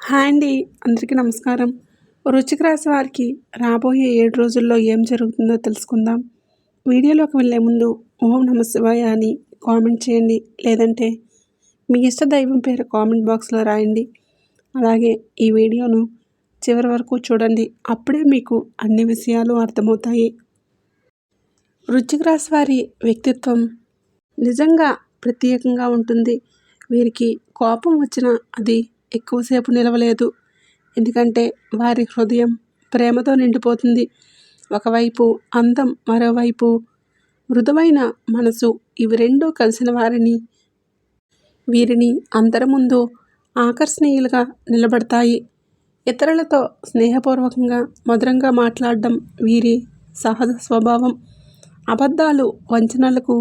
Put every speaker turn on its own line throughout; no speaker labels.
Hi అండి. అందరికీ నమస్కారం. వృశ్చిక రాశి వారికి రాబోయే 7 రోజుల్లో ఏం జరుగుతుందో తెలుసుకుందాం. వీడియోలోకి వెళ్ళే ముందు ఓం నమ శివాయ అని కామెంట్ చేయండి. లేదంటే మీ ఇష్ట దైవం పేరు కామెంట్ బాక్స్లో రాయండి. అలాగే ఈ వీడియోను చివరి వరకు చూడండి. అప్పుడే మీకు అన్ని విషయాలు అర్థమవుతాయి. వృశ్చిక రాశి వారి వ్యక్తిత్వం నిజంగా ప్రత్యేకంగా ఉంటుంది. వీరికి కోపం వచ్చినా అది ఎక్కువసేపు నిలవలేదు. ఎందుకంటే వారి హృదయం ప్రేమతో నిండిపోతుంది. ఒకవైపు అందం, మరోవైపు మృదువైన మనసు, ఇవి రెండూ కలిసిన వీరిని అందరి ముందు ఆకర్షణీయులుగా నిలబడతాయి. ఇతరులతో స్నేహపూర్వకంగా మధురంగా మాట్లాడడం వీరి సహజ స్వభావం. అబద్ధాలు, వంచనలకు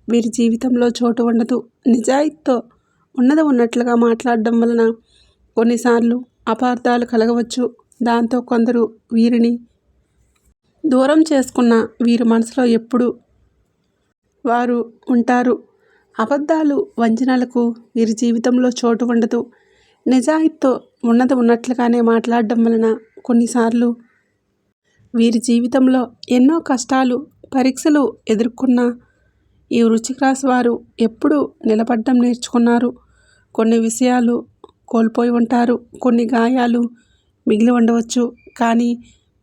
వీరి జీవితంలో చోటు ఉండదు. నిజాయితీతో ఉన్నది ఉన్నట్లుగా మాట్లాడడం వలన కొన్నిసార్లు అపార్థాలు కలగవచ్చు. దాంతో కొందరు వీరిని దూరం చేసుకున్న వీరి మనసులో ఎప్పుడు వారు ఉంటారు. అబద్ధాలు, వంచనలకు వీరి జీవితంలో చోటు ఉండదు. నిజాయితీతో ఉన్నది ఉన్నట్లుగానే మాట్లాడడం వలన కొన్నిసార్లు వీరి జీవితంలో ఎన్నో కష్టాలు, పరీక్షలు ఎదుర్కొన్న ఈ వృశ్చిక రాశి వారు ఎప్పుడూ నిలబడడం నేర్చుకున్నారు. కొన్ని విషయాలు కోల్పోయి ఉంటారు, కొన్ని గాయాలు మిగిలి ఉండవచ్చు. కానీ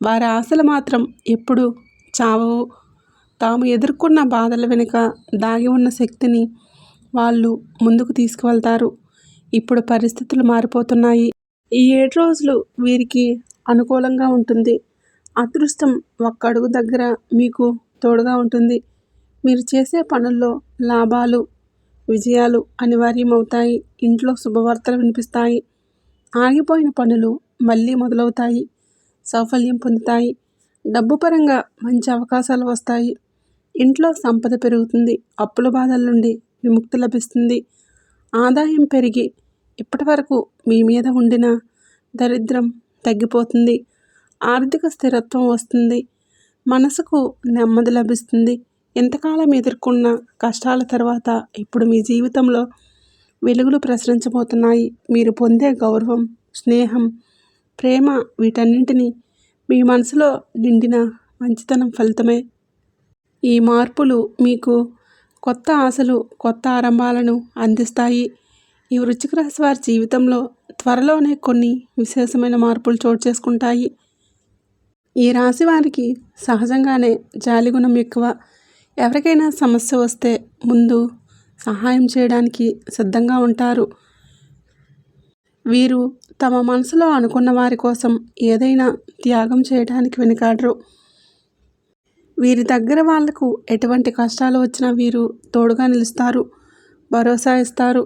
వారి ఆశలు మాత్రం ఎప్పుడు చావవు. తాము ఎదుర్కొన్న బాధల వెనుక దాగి ఉన్న శక్తిని వాళ్ళు ముందుకు తీసుకువెళ్తారు. ఇప్పుడు పరిస్థితులు మారిపోతున్నాయి. ఈ 7 రోజులు వీరికి అనుకూలంగా ఉంటుంది. అదృష్టం ఒక్క అడుగు దగ్గర మీకు తోడుగా ఉంటుంది. మీరు చేసే పనుల్లో లాభాలు, విజయాలు అనివార్యమవుతాయి. ఇంట్లో శుభవార్తలు వినిపిస్తాయి. ఆగిపోయిన పనులు మళ్ళీ మొదలవుతాయి. సాఫల్యం పొందుతాయి. డబ్బు పరంగా మంచి అవకాశాలు వస్తాయి. ఇంట్లో సంపద పెరుగుతుంది. అప్పుల బాధల నుండి విముక్తి లభిస్తుంది. ఆదాయం పెరిగి ఇప్పటివరకు మీ మీద ఉండిన దరిద్రం తగ్గిపోతుంది. ఆర్థిక స్థిరత్వం వస్తుంది. మనసుకు నెమ్మది లభిస్తుంది. ఇంతకాలం ఎదుర్కొన్న కష్టాల తర్వాత ఇప్పుడు మీ జీవితంలో వెలుగులు ప్రసరించబోతున్నాయి. మీరు పొందే గౌరవం, స్నేహం, ప్రేమ, వీటన్నింటినీ మీ మనసులో నిండిన మంచితనం ఫలితమే. ఈ మార్పులు మీకు కొత్త ఆశలు, కొత్త ఆరంభాలను అందిస్తాయి. ఈ వృశ్చిక రాశి వారి జీవితంలో త్వరలోనే కొన్ని విశేషమైన మార్పులు చోటు చేసుకుంటాయి. ఈ రాశి వారికి సహజంగానే జాలిగుణం ఎక్కువ. ఎవరికైనా సమస్య వస్తే ముందు సహాయం చేయడానికి సిద్ధంగా ఉంటారు. వీరు తమ మనసులో అనుకున్న వారి కోసం ఏదైనా త్యాగం చేయడానికి వెనుకాడరు. వీరి దగ్గర వాళ్లకు ఎటువంటి కష్టాలు వచ్చినా వీరు తోడుగా నిలుస్తారు, భరోసా ఇస్తారు.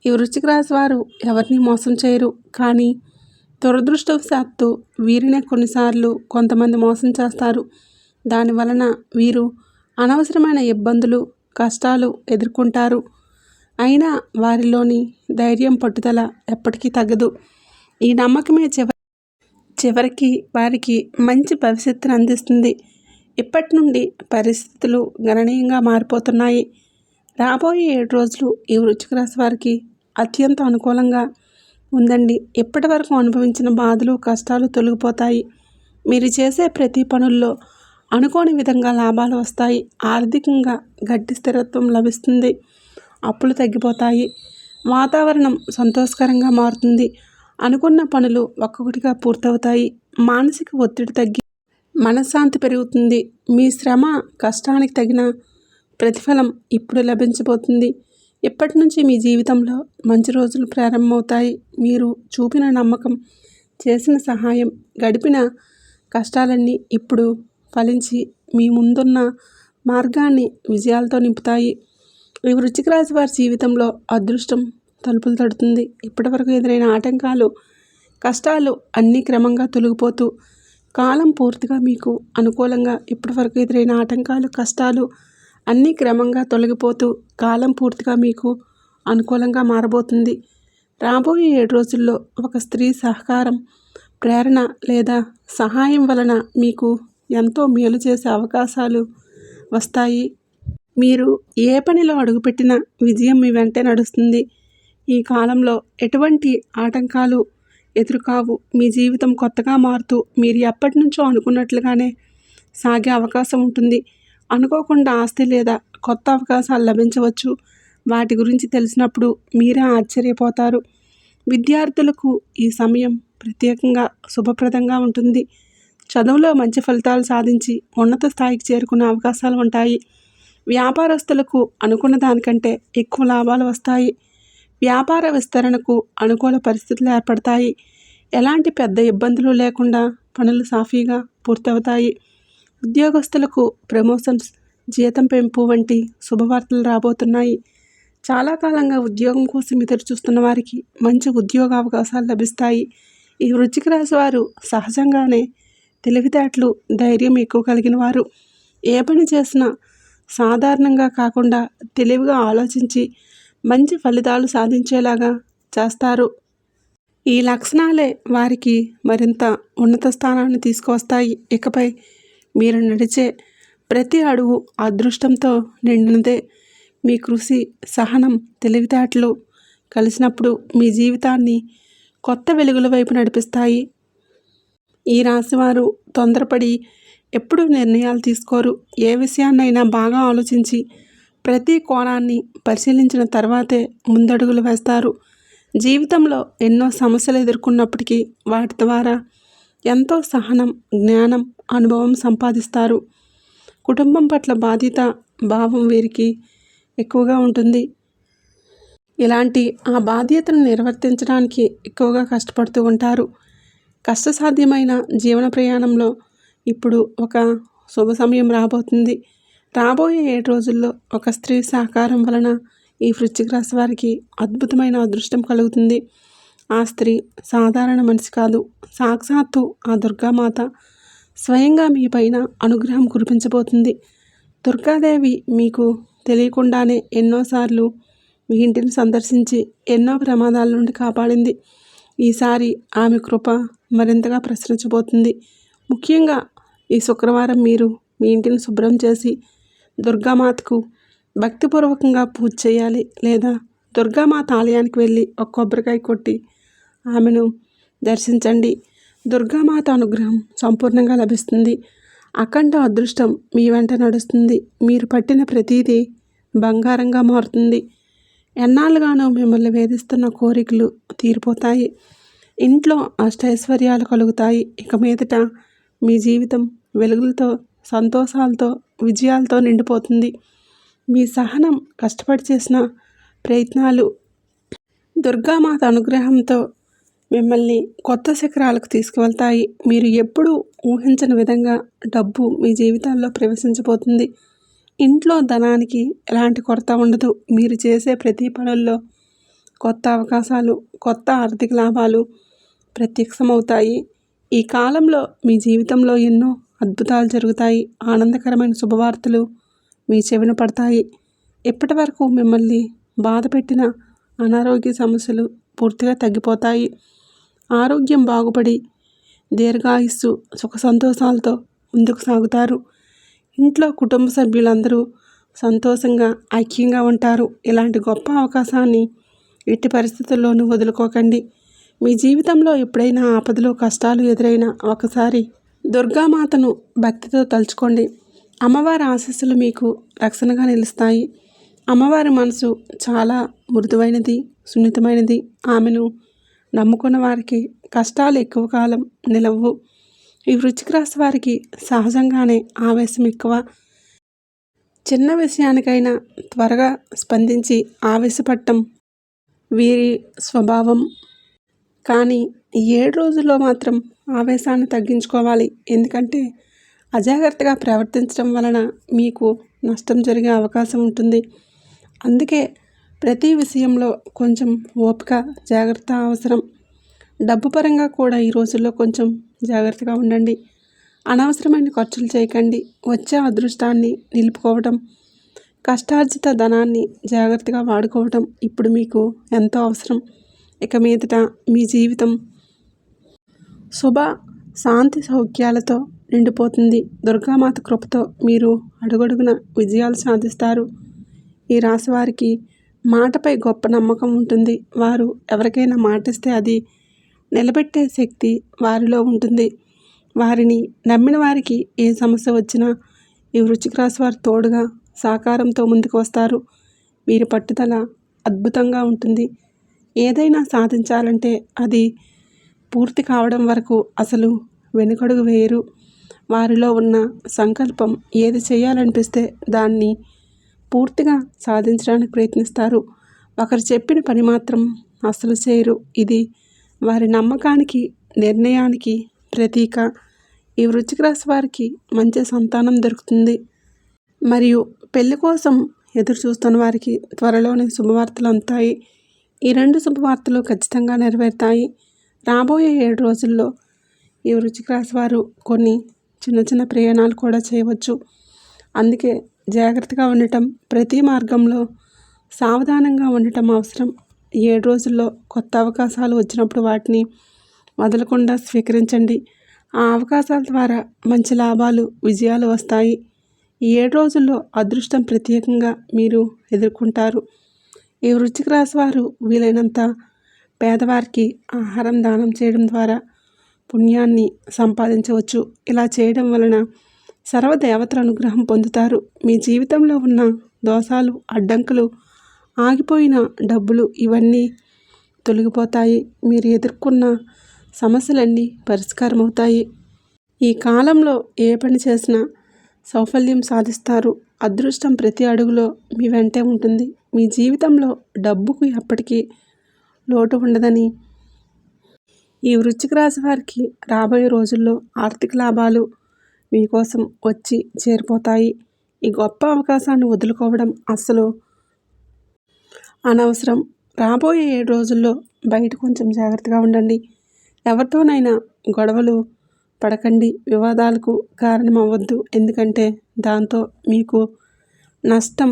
ఈ వృశ్చిక రాశి వారు ఎవరిని మోసం చేయరు. కానీ దురదృష్టవశాత్తు వీరినే కొన్నిసార్లు కొంతమంది మోసం చేస్తారు. దానివలన వీరు అనవసరమైన ఇబ్బందులు, కష్టాలు ఎదుర్కొంటారు. అయినా వారిలోని ధైర్యం, పట్టుదల ఎప్పటికీ తగ్గదు. ఈ నమ్మకమే చివరికి వారికి మంచి భవిష్యత్తును అందిస్తుంది. ఇప్పటి నుండి పరిస్థితులు గణనీయంగా మారిపోతున్నాయి. రాబోయే 7 రోజులు ఈ వృశ్చిక రాశి వారికి అత్యంత అనుకూలంగా ఉందండి. ఇప్పటి వరకు అనుభవించిన బాధలు, కష్టాలు తొలగిపోతాయి. మీరు చేసే ప్రతి పనుల్లో అనుకోని విధంగా లాభాలు వస్తాయి. ఆర్థికంగా గట్టి స్థిరత్వం లభిస్తుంది. అప్పులు తగ్గిపోతాయి. వాతావరణం సంతోషకరంగా మారుతుంది. అనుకున్న పనులు ఒక్కొక్కటిగా పూర్తవుతాయి. మానసిక ఒత్తిడి తగ్గి మనశ్శాంతి పెరుగుతుంది. మీ శ్రమ, కష్టానికి తగిన ప్రతిఫలం ఇప్పుడు లభించబోతుంది. ఇప్పటి నుంచి మీ జీవితంలో మంచి రోజులు ప్రారంభమవుతాయి. మీరు చూపిన నమ్మకం, చేసిన సహాయం, గడిపిన కష్టాలన్నీ ఇప్పుడు ఫలించి మీ ముందున్న మార్గాన్ని విజయాలతో నింపుతాయి. ఈ వృశ్చిక రాశి వారి జీవితంలో అదృష్టం తలుపులు తడుతుంది. ఇప్పటివరకు ఎదురైన ఆటంకాలు, కష్టాలు అన్నీ క్రమంగా తొలగిపోతూ కాలం పూర్తిగా మీకు అనుకూలంగా ఇప్పటివరకు ఎదురైన ఆటంకాలు, కష్టాలు అన్నీ క్రమంగా తొలగిపోతూ కాలం పూర్తిగా మీకు అనుకూలంగా మారబోతుంది. రాబోయే 7 రోజుల్లో ఒక స్త్రీ సహకారం, ప్రేరణ లేదా సహాయం వలన మీకు ఎంతో మేలు చేసే అవకాశాలు వస్తాయి. మీరు ఏ పనిలో అడుగుపెట్టినా విజయం మీ వెంటే నడుస్తుంది. ఈ కాలంలో ఎటువంటి ఆటంకాలు ఎదురుకావు. మీ జీవితం కొత్తగా మారుతూ మీరు ఎప్పటి నుంచో అనుకున్నట్లుగానే సాగే అవకాశం ఉంటుంది. అనుకోకుండా ఆస్తి లేదా కొత్త అవకాశాలు లభించవచ్చు. వాటి గురించి తెలిసినప్పుడు మీరే ఆశ్చర్యపోతారు. విద్యార్థులకు ఈ సమయం ప్రత్యేకంగా శుభప్రదంగా ఉంటుంది. చదువులో మంచి ఫలితాలు సాధించి ఉన్నత స్థాయికి చేరుకునే అవకాశాలు ఉంటాయి. వ్యాపారస్తులకు అనుకున్న దానికంటే ఎక్కువ లాభాలు వస్తాయి. వ్యాపార విస్తరణకు అనుకూల పరిస్థితులు ఏర్పడతాయి. ఎలాంటి పెద్ద ఇబ్బందులు లేకుండా పనులు సాఫీగా పూర్తవుతాయి. ఉద్యోగస్తులకు ప్రమోషన్స్, జీతం పెంపు వంటి శుభవార్తలు రాబోతున్నాయి. చాలా కాలంగా ఉద్యోగం కోసం ఎదురు చూస్తున్న వారికి మంచి ఉద్యోగ అవకాశాలు లభిస్తాయి. ఈ వృశ్చిక రాశి వారు సహజంగానే తెలివితేటలు, ధైర్యం ఎక్కువ కలిగిన వారు. ఏ పని చేసినా సాధారణంగా కాకుండా తెలివిగా ఆలోచించి మంచి ఫలితాలు సాధించేలాగా చేస్తారు. ఈ లక్షణాలే వారికి మరింత ఉన్నత స్థానాన్ని తీసుకువస్తాయి. ఇకపై మీరు నడిచే ప్రతి అడుగు అదృష్టంతో నిండినదే. మీ కృషి, సహనం, తెలివితేటలు కలిసినప్పుడు మీ జీవితాన్ని కొత్త వెలుగుల వైపు నడిపిస్తాయి. ఈ రాశివారు తొందరపడి ఎప్పుడూ నిర్ణయాలు తీసుకోరు. ఏ విషయాన్నైనా బాగా ఆలోచించి ప్రతి కోణాన్ని పరిశీలించిన తర్వాతే ముందడుగులు వేస్తారు. జీవితంలో ఎన్నో సమస్యలు ఎదుర్కొన్నప్పటికీ వాటి ద్వారా ఎంతో సహనం, జ్ఞానం, అనుభవం సంపాదిస్తారు. కుటుంబం పట్ల బాధ్యత భావం వీరికి ఎక్కువగా ఉంటుంది. ఇలాంటి ఆ బాధ్యతను నిర్వర్తించడానికి ఎక్కువగా కష్టపడుతూ ఉంటారు. కష్టసాధ్యమైన జీవన ప్రయాణంలో ఇప్పుడు ఒక శుభ సమయం రాబోతుంది. రాబోయే 7 రోజుల్లో ఒక స్త్రీ సహకారం వలన ఈ వృశ్చిక రాశి వారికి అద్భుతమైన అదృష్టం కలుగుతుంది. ఆ స్త్రీ సాధారణ మనిషి కాదు, సాక్షాత్తు ఆ దుర్గామాత స్వయంగా మీ పైన అనుగ్రహం కురిపించబోతుంది. దుర్గాదేవి మీకు తెలియకుండానే ఎన్నోసార్లు మీ ఇంటిని సందర్శించి ఎన్నో ప్రమాదాల నుండి కాపాడింది. ఈసారి ఆమె కృప మరింతగా ప్రసరించబోతుంది. ముఖ్యంగా ఈ శుక్రవారం మీరు మీ ఇంటిని శుభ్రం చేసి దుర్గామాతకు భక్తిపూర్వకంగా పూజ చేయాలి. లేదా దుర్గామాత ఆలయానికి వెళ్ళి ఒక కొబ్బరికాయ కొట్టి ఆమెను దర్శించండి. దుర్గామాత అనుగ్రహం సంపూర్ణంగా లభిస్తుంది. అఖండ అదృష్టం మీ వెంట నడుస్తుంది. మీరు పట్టిన ప్రతీదీ బంగారంగా మారుతుంది. ఎన్నాళ్ళుగానో మిమ్మల్ని వేధిస్తున్న కోరికలు తీరిపోతాయి. ఇంట్లో అష్టైశ్వర్యాలు కలుగుతాయి. ఇక మీదట మీ జీవితం వెలుగులతో, సంతోషాలతో, విజయాలతో నిండిపోతుంది. మీ సహనం, కష్టపడి చేసిన ప్రయత్నాలు దుర్గామాత అనుగ్రహంతో మిమ్మల్ని కొత్త శిఖరాలకు తీసుకువెళ్తాయి. మీరు ఎప్పుడూ ఊహించని విధంగా డబ్బు మీ జీవితాల్లో ప్రవేశించబోతుంది. ఇంట్లో ధనానికి ఎలాంటి కొరత ఉండదు. మీరు చేసే ప్రతి పనుల్లో కొత్త అవకాశాలు, కొత్త ఆర్థిక లాభాలు ప్రత్యక్షమవుతాయి. ఈ కాలంలో మీ జీవితంలో ఎన్నో అద్భుతాలు జరుగుతాయి. ఆనందకరమైన శుభవార్తలు మీ చెవిన పడతాయి. ఇప్పటి వరకు మిమ్మల్ని బాధపెట్టిన అనారోగ్య సమస్యలు పూర్తిగా తగ్గిపోతాయి. ఆరోగ్యం బాగుపడి దీర్ఘాయుస్సు, సుఖ సంతోషాలతో ముందుకు సాగుతారు. ఇంట్లో కుటుంబ సభ్యులందరూ సంతోషంగా, ఐక్యంగా ఉంటారు. ఇలాంటి గొప్ప అవకాశాన్ని ఎట్టి పరిస్థితుల్లోనూ వదులుకోకండి. మీ జీవితంలో ఎప్పుడైనా ఆపదలు, కష్టాలు ఎదురైనా ఒకసారి దుర్గామాతను భక్తితో తలుచుకోండి. అమ్మవారి ఆశీస్సులు మీకు రక్షణగా నిలుస్తాయి. అమ్మవారి మనసు చాలా మృదువైనది, సున్నితమైనది. ఆమెను నమ్ముకున్న వారికి కష్టాలు ఎక్కువ కాలం నిలవవు. ఈ వృశ్చిక రాశి వారికి సహజంగానే ఆవేశం ఎక్కువ. చిన్న విషయానికైనా త్వరగా స్పందించి ఆవేశపడటం వీరి స్వభావం. కానీ ఈ 7 రోజుల్లో మాత్రం ఆవేశాన్ని తగ్గించుకోవాలి. ఎందుకంటే అజాగ్రత్తగా ప్రవర్తించడం వలన మీకు నష్టం జరిగే అవకాశం ఉంటుంది. అందుకే ప్రతి విషయంలో కొంచెం ఓపిక, జాగ్రత్త అవసరం. డబ్బు పరంగా కూడా ఈ రోజుల్లో కొంచెం జాగ్రత్తగా ఉండండి. అనవసరమైన ఖర్చులు చేయకండి. వచ్చే అదృష్టాన్ని నిలుపుకోవడం, కష్టార్జిత ధనాన్ని జాగ్రత్తగా వాడుకోవడం ఇప్పుడు మీకు ఎంతో అవసరం. ఇక మీదట మీ జీవితం శుభ, శాంతి, సౌఖ్యాలతో నిండిపోతుంది. దుర్గామాత కృపతో మీరు అడుగడుగున విజయాలు సాధిస్తారు. ఈ రాశి వారికి మాటపై గొప్ప నమ్మకం ఉంటుంది. వారు ఎవరికైనా మాటిస్తే అది నిలబెట్టే శక్తి వారిలో ఉంటుంది. వారిని నమ్మిన వారికి ఏ సమస్య వచ్చినా ఈ వృశ్చిక రాశి వారు తోడుగా సహకారంతో ముందుకు వస్తారు. వీరి పట్టుదల అద్భుతంగా ఉంటుంది. ఏదైనా సాధించాలంటే అది పూర్తి కావడం వరకు అసలు వెనుకడుగు వేయరు. వారిలో ఉన్న సంకల్పం ఏది చేయాలనిపిస్తే దాన్ని పూర్తిగా సాధించడానికి ప్రయత్నిస్తారు. ఒకరు చెప్పిన పని మాత్రం అసలు చేయరు. ఇది వారి నమ్మకానికి, నిర్ణయానికి ప్రతీక. ఈ వృశ్చిక రాశి వారికి మంచి సంతానం దొరుకుతుంది. మరియు పెళ్లి కోసం ఎదురు చూస్తున్న వారికి త్వరలోనే శుభవార్తలు అందుతాయి. ఈ 2 శుభవార్తలు ఖచ్చితంగా నెరవేరుతాయి. రాబోయే 7 రోజుల్లో ఈ వృశ్చిక రాశి వారు కొన్ని చిన్న చిన్న ప్రయాణాలు కూడా చేయవచ్చు. అందుకే జాగ్రత్తగా ఉండటం, ప్రతి మార్గంలో సావధానంగా ఉండటం అవసరం. 7 రోజుల్లో కొత్త అవకాశాలు వచ్చినప్పుడు వాటిని వదలకుండా స్వీకరించండి. ఆ అవకాశాల ద్వారా మంచి లాభాలు, విజయాలు వస్తాయి. ఈ 7 రోజుల్లో అదృష్టం ప్రత్యేకంగా మీరు ఎదుర్కొంటారు. ఈ వృశ్చిక రాశి వారు వీలైనంత పేదవారికి ఆహారం దానం చేయడం ద్వారా పుణ్యాన్ని సంపాదించవచ్చు. ఇలా చేయడం వలన సర్వదేవతల అనుగ్రహం పొందుతారు. మీ జీవితంలో ఉన్న దోషాలు, అడ్డంకులు, ఆగిపోయిన డబ్బులు ఇవన్నీ తొలగిపోతాయి. మీరు ఎదుర్కొన్న సమస్యలన్నీ పరిష్కారం అవుతాయి. ఈ కాలంలో ఏ పని చేసినా సౌఫల్యం సాధిస్తారు. అదృష్టం ప్రతి అడుగులో మీ వెంటే ఉంటుంది. మీ జీవితంలో డబ్బుకు ఎప్పటికీ లోటు ఉండదని ఈ వృశ్చిక రాశి వారికి రాబోయే రోజుల్లో ఆర్థిక లాభాలు మీకోసం వచ్చి చేరిపోతాయి. ఈ గొప్ప అవకాశాన్ని వదులుకోవడం అస్సలు అనవసరం. రాబోయే 7 రోజుల్లో బయట కొంచెం జాగ్రత్తగా ఉండండి. ఎవరితోనైనా గొడవలు పడకండి. వివాదాలకు కారణం అవ్వద్దు. ఎందుకంటే దాంతో మీకు నష్టం,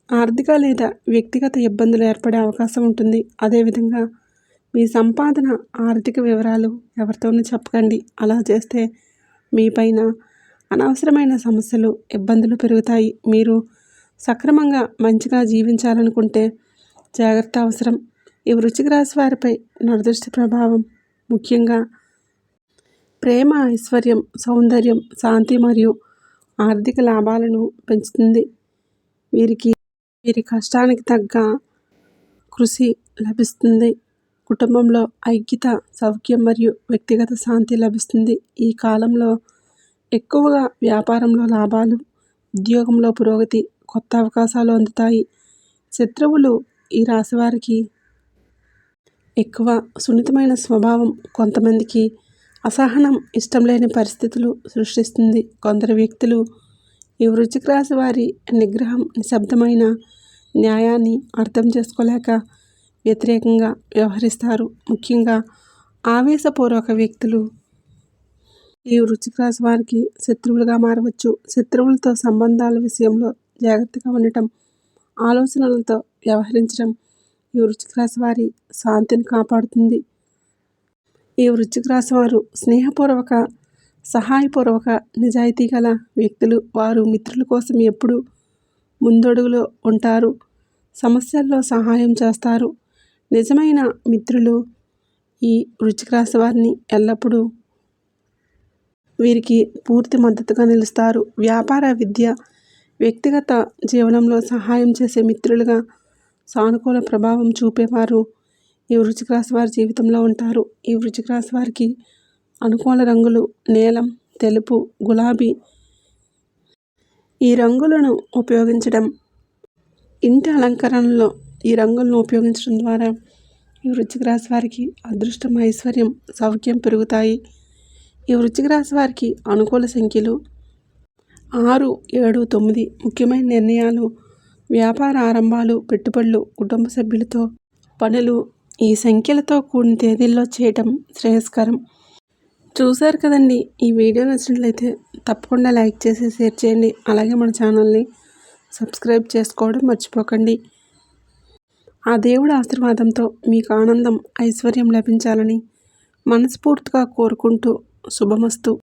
ఆర్థిక లేదా వ్యక్తిగత ఇబ్బందులు ఏర్పడే అవకాశం ఉంటుంది. అదేవిధంగా మీ సంపాదన, ఆర్థిక వివరాలు ఎవరితోనూ చెప్పకండి. అలా చేస్తే మీపైన అనవసరమైన సమస్యలు, ఇబ్బందులు పెరుగుతాయి. మీరు సక్రమంగా మంచిగా జీవించాలనుకుంటే జాగ్రత్త అవసరం. ఈ వృశ్చిక రాశి వారిపై నరదృష్టి ప్రభావం ముఖ్యంగా ప్రేమ, ఐశ్వర్యం, సౌందర్యం, శాంతి మరియు ఆర్థిక లాభాలను పెంచుతుంది. వీరి కష్టానికి తగ్గ కృషి లభిస్తుంది. కుటుంబంలో ఐక్యత, సౌఖ్యం మరియు వ్యక్తిగత శాంతి లభిస్తుంది. ఈ కాలంలో ఎక్కువగా వ్యాపారంలో లాభాలు, ఉద్యోగంలో పురోగతి, కొత్త అవకాశాలు అందుతాయి. శత్రువులు ఈ రాశి వారికి ఎక్కువ సున్నితమైన స్వభావం కొంతమందికి అసహనం, ఇష్టం లేని పరిస్థితులు సృష్టిస్తుంది. కొందరు వ్యక్తులు ఈ వృశ్చిక రాశి వారి నిగ్రహం, నిశ్శబ్దమైన న్యాయాన్ని అర్థం చేసుకోలేక వ్యతిరేకంగా వ్యవహరిస్తారు. ముఖ్యంగా ఆవేశపూర్వక వ్యక్తులు ఈ వృశ్చిక రాశి వారికి శత్రువులుగా మారవచ్చు. శత్రువులతో సంబంధాల విషయంలో జాగ్రత్తగా ఉండటం, ఆలోచనలతో వ్యవహరించడం ఈ వృశ్చిక రాశి వారి శాంతిని కాపాడుతుంది. ఈ వృశ్చిక రాశి వారు స్నేహపూర్వక, సహాయపూర్వక, నిజాయితీ గల వ్యక్తులు. వారు మిత్రుల కోసం ఎప్పుడూ ముందడుగులో ఉంటారు. సమస్యల్లో సహాయం చేస్తారు. నిజమైన మిత్రులు ఈ వృశ్చిక రాశి వారిని ఎల్లప్పుడూ వీరికి పూర్తి మద్దతుగా నిలుస్తారు. వ్యాపార, విద్య, వ్యక్తిగత జీవనంలో సహాయం చేసే మిత్రులుగా సానుకూల ప్రభావం చూపేవారు ఈ వృశ్చిక రాశి వారి జీవితంలో ఉంటారు. ఈ వృశ్చిక రాశి వారికి అనుకూల రంగులు నీలం, తెలుపు, గులాబీ. ఈ రంగులను ఉపయోగించడం, ఇంటి అలంకరణలో ఈ రంగులను ఉపయోగించడం ద్వారా ఈ వృశ్చిక రాశి వారికి అదృష్టం, ఐశ్వర్యం, సౌఖ్యం పెరుగుతాయి. ఈ వృశ్చిక రాశి వారికి అనుకూల సంఖ్యలు 6, 7, 9. ముఖ్యమైన నిర్ణయాలు, వ్యాపార ఆరంభాలు, పెట్టుబడులు, కుటుంబ సభ్యులతో పనులు ఈ సంఖ్యలతో కూడిన తేదీల్లో చేయటం శ్రేయస్కరం. చూశారు కదండి. ఈ వీడియో నచ్చినట్లయితే తప్పకుండా లైక్ చేసి షేర్ చేయండి. అలాగే మన ఛానల్ని సబ్స్క్రైబ్ చేసుకోవడం మర్చిపోకండి. ఆ దేవుడి ఆశీర్వాదంతో మీకు ఆనందం, ఐశ్వర్యం లభించాలని మనస్ఫూర్తిగా కోరుకుంటూ శుభమస్తు.